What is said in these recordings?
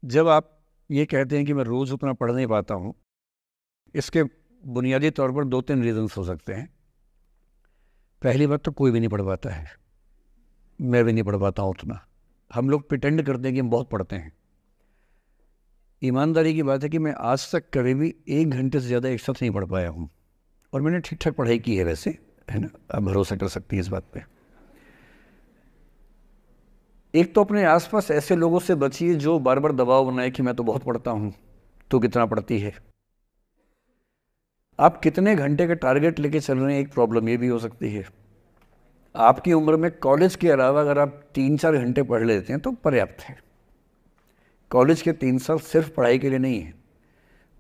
जब आप ये कहते हैं कि मैं रोज़ उतना पढ़ नहीं पाता हूँ, इसके बुनियादी तौर पर 2-3 रीज़न्स हो सकते हैं। पहली बात तो कोई भी नहीं पढ़ पाता है, मैं भी नहीं पढ़ पाता हूँ उतना। हम लोग प्रिटेंड करते हैं कि हम बहुत पढ़ते हैं। ईमानदारी की बात है कि मैं आज तक कभी भी 1 घंटे से ज़्यादा एक साथ नहीं पढ़ पाया हूँ, और मैंने ठीक-ठाक पढ़ाई की है वैसे, है ना? आप भरोसा कर सकती हैं इस बात पे। एक तो अपने आस-पास ऐसे लोगों से बचिए जो बार-बार दबाव बनाए कि मैं तो बहुत पढ़ता हूँ, तू कितना पढ़ती है? आप कितने घंटे का टारगेट लेके चल रहे हैं, एक प्रॉब्लम ये भी हो सकती है। आपकी उम्र में कॉलेज के अलावा अगर आप 3-4 घंटे पढ़ लेते हैं तो पर्याप्त है। कॉलेज के 3 साल सिर्फ पढ़ाई के लिए नहीं है,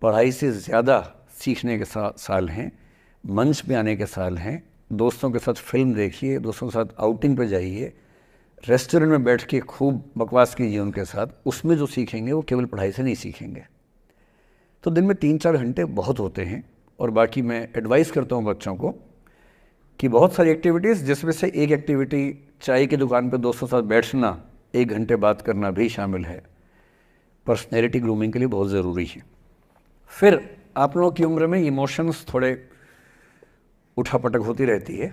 पढ़ाई से ज़्यादा सीखने के साल हैं, मंच पे आने के साल हैं। दोस्तों के साथ फिल्म देखिए, दोस्तों के साथ आउटिंग पे जाइए, रेस्टोरेंट में बैठ के खूब बकवास कीजिए उनके साथ। उसमें जो सीखेंगे वो केवल पढ़ाई से नहीं सीखेंगे। तो दिन में 3-4 घंटे बहुत होते हैं। और बाकी मैं एडवाइस करता हूँ बच्चों को कि बहुत सारी एक्टिविटीज़, जिसमें से एक एक्टिविटी चाय की दुकान पे दोस्तों के साथ बैठना, 1 घंटे बात करना भी शामिल है। पर्सनैलिटी ग्रूमिंग के लिए बहुत ज़रूरी है। फिर आप लोगों की उम्र में इमोशंस थोड़े उठापटक होती रहती है।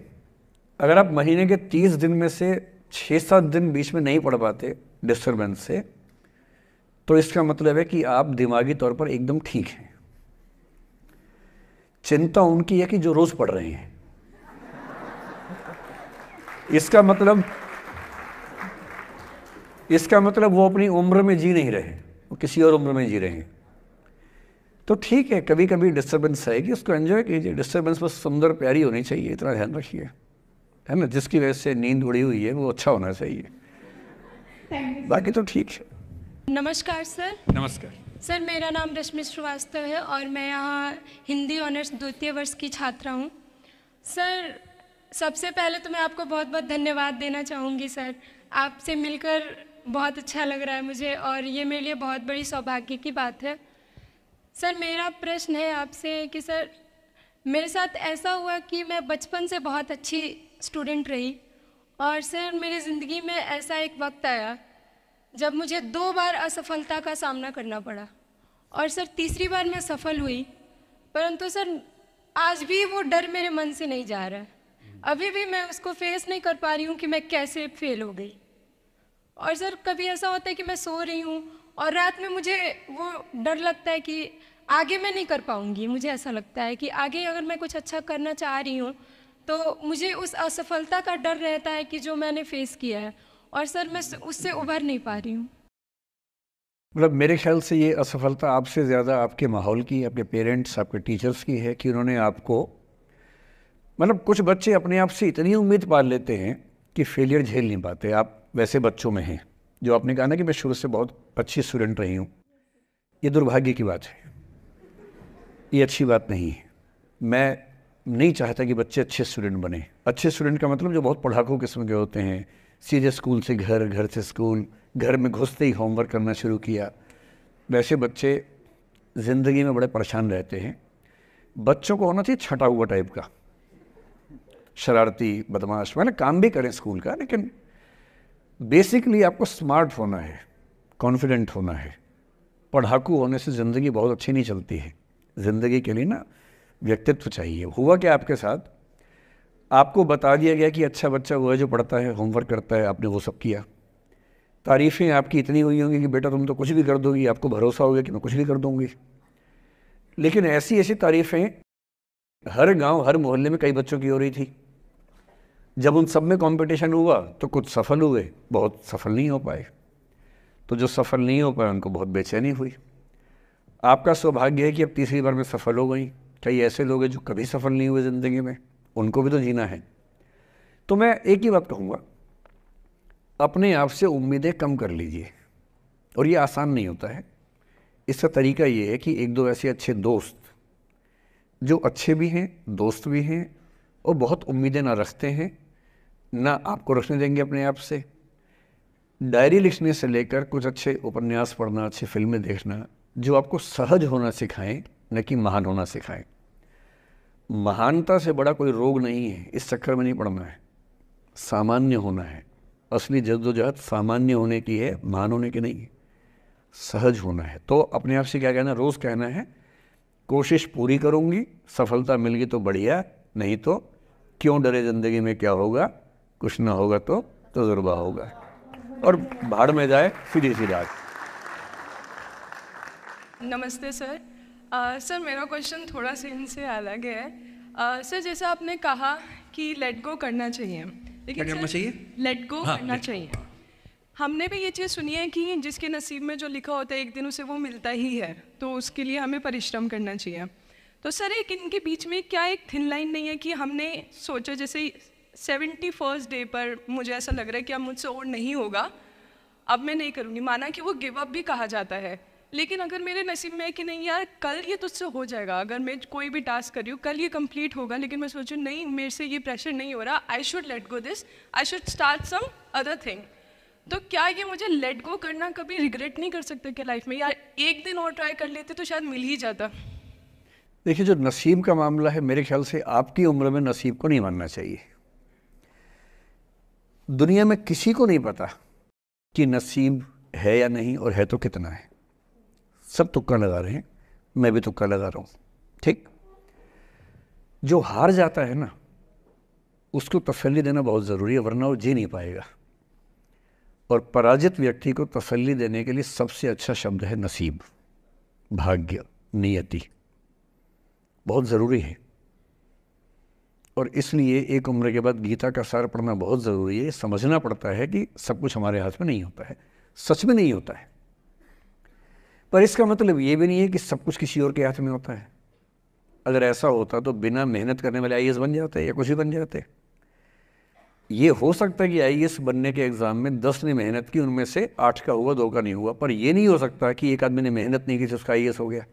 अगर आप महीने के 30 दिन में से 6-7 दिन बीच में नहीं पढ़ पाते डिस्टर्बेंस से, तो इसका मतलब है कि आप दिमागी तौर पर एकदम ठीक हैं। चिंता उनकी है कि जो रोज़ पढ़ रहे हैं। इसका मतलब वो अपनी उम्र में जी नहीं रहे, वो किसी और उम्र में जी रहे हैं। तो ठीक है, कभी कभी डिस्टर्बेंस आएगी, उसको एंजॉय कीजिए। डिस्टर्बेंस बस सुंदर प्यारी होनी चाहिए, इतना ध्यान रखिए, है ना? जिसकी वजह से नींद उड़ी हुई है वो अच्छा होना चाहिए, बाकी तो ठीक है। नमस्कार सर। नमस्कार। सर, मेरा नाम रश्मि श्रीवास्तव है और मैं यहाँ हिंदी ऑनर्स द्वितीय वर्ष की छात्रा हूँ। सर, सबसे पहले तो मैं आपको बहुत बहुत धन्यवाद देना चाहूँगी सर। आपसे मिलकर बहुत अच्छा लग रहा है मुझे और ये मेरे लिए बहुत बड़ी सौभाग्य की बात है। सर, मेरा प्रश्न है आपसे कि सर, मेरे साथ ऐसा हुआ कि मैं बचपन से बहुत अच्छी स्टूडेंट रही और सर मेरी ज़िंदगी में ऐसा एक वक्त आया जब मुझे 2 बार असफलता का सामना करना पड़ा और सर तीसरी बार मैं सफल हुई, परंतु सर आज भी वो डर मेरे मन से नहीं जा रहा है। अभी भी मैं उसको फेस नहीं कर पा रही हूँ कि मैं कैसे फेल हो गई। और सर कभी ऐसा होता है कि मैं सो रही हूँ और रात में मुझे वो डर लगता है कि आगे मैं नहीं कर पाऊँगी। मुझे ऐसा लगता है कि आगे अगर मैं कुछ अच्छा करना चाह रही हूँ तो मुझे उस असफलता का डर रहता है कि जो मैंने फेस किया है, और सर मैं उससे उभर नहीं पा रही हूँ। मतलब मेरे ख्याल से ये असफलता आपसे ज़्यादा आपके माहौल की, आपके पेरेंट्स, आपके टीचर्स की है कि उन्होंने आपको, मतलब कुछ बच्चे अपने आप से इतनी उम्मीद पाल लेते हैं कि फेलियर झेल नहीं पाते। आप वैसे बच्चों में हैं। जो आपने कहा ना कि मैं शुरू से बहुत अच्छी स्टूडेंट रही हूँ, ये दुर्भाग्य की बात है, ये अच्छी बात नहीं है। मैं नहीं चाहता कि बच्चे अच्छे स्टूडेंट बने। अच्छे स्टूडेंट का मतलब जो बहुत पढ़ाकू किस्म के होते हैं, सीधे स्कूल से घर, घर से स्कूल, घर में घुसते ही होमवर्क करना शुरू किया, वैसे बच्चे ज़िंदगी में बड़े परेशान रहते हैं। बच्चों को होना चाहिए छटा हुआ टाइप का, शरारती, बदमाश, मतलब काम भी करें स्कूल का, लेकिन बेसिकली आपको स्मार्ट होना है, कॉन्फिडेंट होना है। पढ़ाकू होने से ज़िंदगी बहुत अच्छी नहीं चलती है। ज़िंदगी के लिए ना व्यक्तित्व चाहिए। हुआ क्या आपके साथ, आपको बता दिया गया कि अच्छा बच्चा वो है जो पढ़ता है, होमवर्क करता है, आपने वो सब किया। तारीफ़ें आपकी इतनी हुई होंगी कि बेटा तुम तो कुछ भी कर दोगी, आपको भरोसा हो गया कि मैं कुछ भी कर दूंगी। लेकिन ऐसी ऐसी तारीफ़ें हर गांव, हर मोहल्ले में कई बच्चों की हो रही थी। जब उन सब में कंपटीशन हुआ तो कुछ सफल हुए, बहुत सफल नहीं हो पाए। तो जो सफल नहीं हो पाए उनको बहुत बेचैनी हुई। आपका सौभाग्य है कि अब तीसरी बार में सफल हो गई। कई ऐसे लोग हैं जो कभी सफल नहीं हुए ज़िंदगी में, उनको भी तो जीना है। तो मैं एक ही बात कहूँगा, अपने आप से उम्मीदें कम कर लीजिए। और ये आसान नहीं होता है। इसका तरीका ये है कि 1-2 ऐसे अच्छे दोस्त जो अच्छे भी हैं, दोस्त भी हैं, और बहुत उम्मीदें ना रखते हैं, ना आपको रखने देंगे अपने आप से। डायरी लिखने से लेकर कुछ अच्छे उपन्यास पढ़ना, अच्छी फिल्में देखना, जो आपको सहज होना सिखाएं, न कि महान होना सिखाएं। महानता से बड़ा कोई रोग नहीं है, इस चक्कर में नहीं पड़ना है। सामान्य होना है। असली जद्दोजहद सामान्य होने की है, महान होने की नहीं है। सहज होना है। तो अपने आप से क्या कहना, रोज़ कहना है कोशिश पूरी करूँगी, सफलता मिल गई तो बढ़िया, नहीं तो क्यों डरे ज़िंदगी में क्या होगा, कुछ ना होगा तो तजुर्बा होगा, और भाड़ में जाए सीधी सी रात। नमस्ते सर। सर मेरा क्वेश्चन थोड़ा सा इनसे अलग है। सर जैसे आपने कहा कि लेट गो करना चाहिए, लेकिन क्या करना चाहिए? लेट गो करना चाहिए। हमने भी ये चीज़ सुनी है कि जिसके नसीब में जो लिखा होता है एक दिन उसे वो मिलता ही है, तो उसके लिए हमें परिश्रम करना चाहिए। तो सर एक इनके बीच में क्या एक थिन लाइन नहीं है कि हमने सोचा जैसे 71st डे पर मुझे ऐसा लग रहा है कि अब मुझसे और नहीं होगा, अब मैं नहीं करूँगी, माना कि वो गिव अप भी कहा जाता है, लेकिन अगर मेरे नसीब में है कि नहीं यार कल ये तुझसे हो जाएगा, अगर मैं कोई भी टास्क कर रही हूँ कल ये कंप्लीट होगा, लेकिन मैं सोचूँ नहीं मेरे से ये प्रेशर नहीं हो रहा, I should let go this, I should start some other thing, तो क्या ये मुझे लेट गो करना कभी रिग्रेट नहीं कर सकते क्या लाइफ में, यार एक दिन और ट्राई कर लेते तो शायद मिल ही जाता? देखिए, जो नसीब का मामला है, मेरे ख्याल से आपकी उम्र में नसीब को नहीं मानना चाहिए। दुनिया में किसी को नहीं पता कि नसीब है या नहीं, और है तो कितना है। सब तुक्का लगा रहे हैं, मैं भी तुक्का लगा रहा हूँ, ठीक। जो हार जाता है ना, उसको तसल्ली देना बहुत ज़रूरी है, वरना वो जी नहीं पाएगा। और पराजित व्यक्ति को तसल्ली देने के लिए सबसे अच्छा शब्द है नसीब, भाग्य, नियति, बहुत ज़रूरी है। और इसलिए एक उम्र के बाद गीता का सार पढ़ना बहुत ज़रूरी है। समझना पड़ता है कि सब कुछ हमारे हाथ में नहीं होता है, सच में नहीं होता है, पर इसका मतलब ये भी नहीं है कि सब कुछ किसी और के हाथ में होता है। अगर ऐसा होता तो बिना मेहनत करने वाले आईएएस बन जाते या कुछ भी बन जाते। ये हो सकता है कि आईएएस बनने के एग्ज़ाम में 10 ने मेहनत की, उनमें से 8 का हुआ, 2 का नहीं हुआ, पर ये नहीं हो सकता कि एक आदमी ने मेहनत नहीं की तो उसका आईएएस हो गया।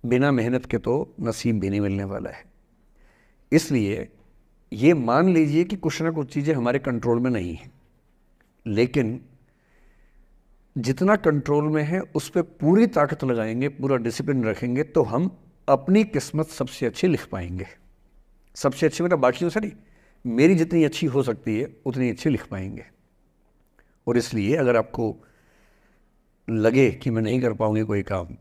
बिना मेहनत के तो नसीब भी नहीं मिलने वाला है। इसलिए ये मान लीजिए कि कुछ ना कुछ चीज़ें हमारे कंट्रोल में नहीं हैं, लेकिन जितना कंट्रोल में है उस पर पूरी ताकत लगाएंगे, पूरा डिसिप्लिन रखेंगे, तो हम अपनी किस्मत सबसे अच्छी लिख पाएंगे। सबसे अच्छी मतलब बाकियों से नहीं, मेरी जितनी अच्छी हो सकती है उतनी अच्छी लिख पाएंगे। और इसलिए अगर आपको लगे कि मैं नहीं कर पाऊंगी कोई काम,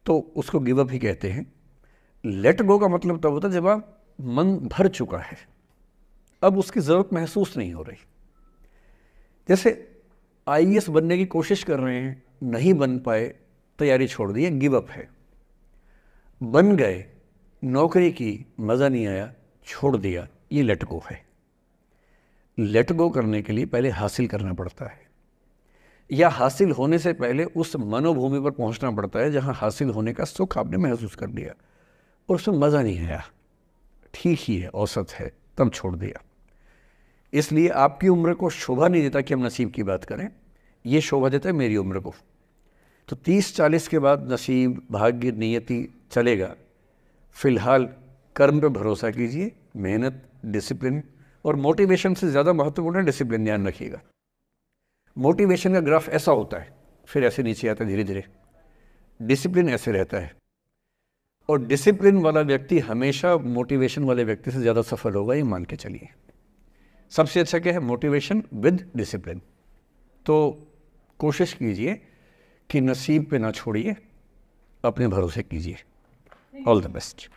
तो उसको गिव अप ही कहते हैं। लेट गो का मतलब तब होता है जब आप मन भर चुका है, अब उसकी ज़रूरत महसूस नहीं हो रही। जैसे आईएएस बनने की कोशिश कर रहे हैं, नहीं बन पाए, तैयारी छोड़ दी, गिव अप है। बन गए, नौकरी की, मज़ा नहीं आया, छोड़ दिया, ये लेट गो है। लेट गो करने के लिए पहले हासिल करना पड़ता है, या हासिल होने से पहले उस मनोभूमि पर पहुंचना पड़ता है जहां हासिल होने का सुख आपने महसूस कर लिया और उसमें मज़ा नहीं आया, ठीक ही है, औसत है, तब छोड़ दिया। इसलिए आपकी उम्र को शोभा नहीं देता कि हम नसीब की बात करें, ये शोभा देता है मेरी उम्र को। तो 30-40 के बाद नसीब, भाग्य, नियति चलेगा। फिलहाल कर्म पे भरोसा कीजिए, मेहनत, डिसिप्लिन, और मोटिवेशन से ज़्यादा महत्वपूर्ण है डिसिप्लिन, ध्यान रखिएगा। मोटिवेशन का ग्राफ ऐसा होता है, फिर ऐसे नीचे आता है धीरे धीरे, डिसिप्लिन ऐसे रहता है। और डिसिप्लिन वाला व्यक्ति हमेशा मोटिवेशन वाले व्यक्ति से ज़्यादा सफल होगा, ये मान के चलिए। सबसे अच्छा क्या है? Motivation with discipline. तो कोशिश कीजिए कि नसीब पे ना छोड़िए, अपने भरोसे कीजिए। All the best.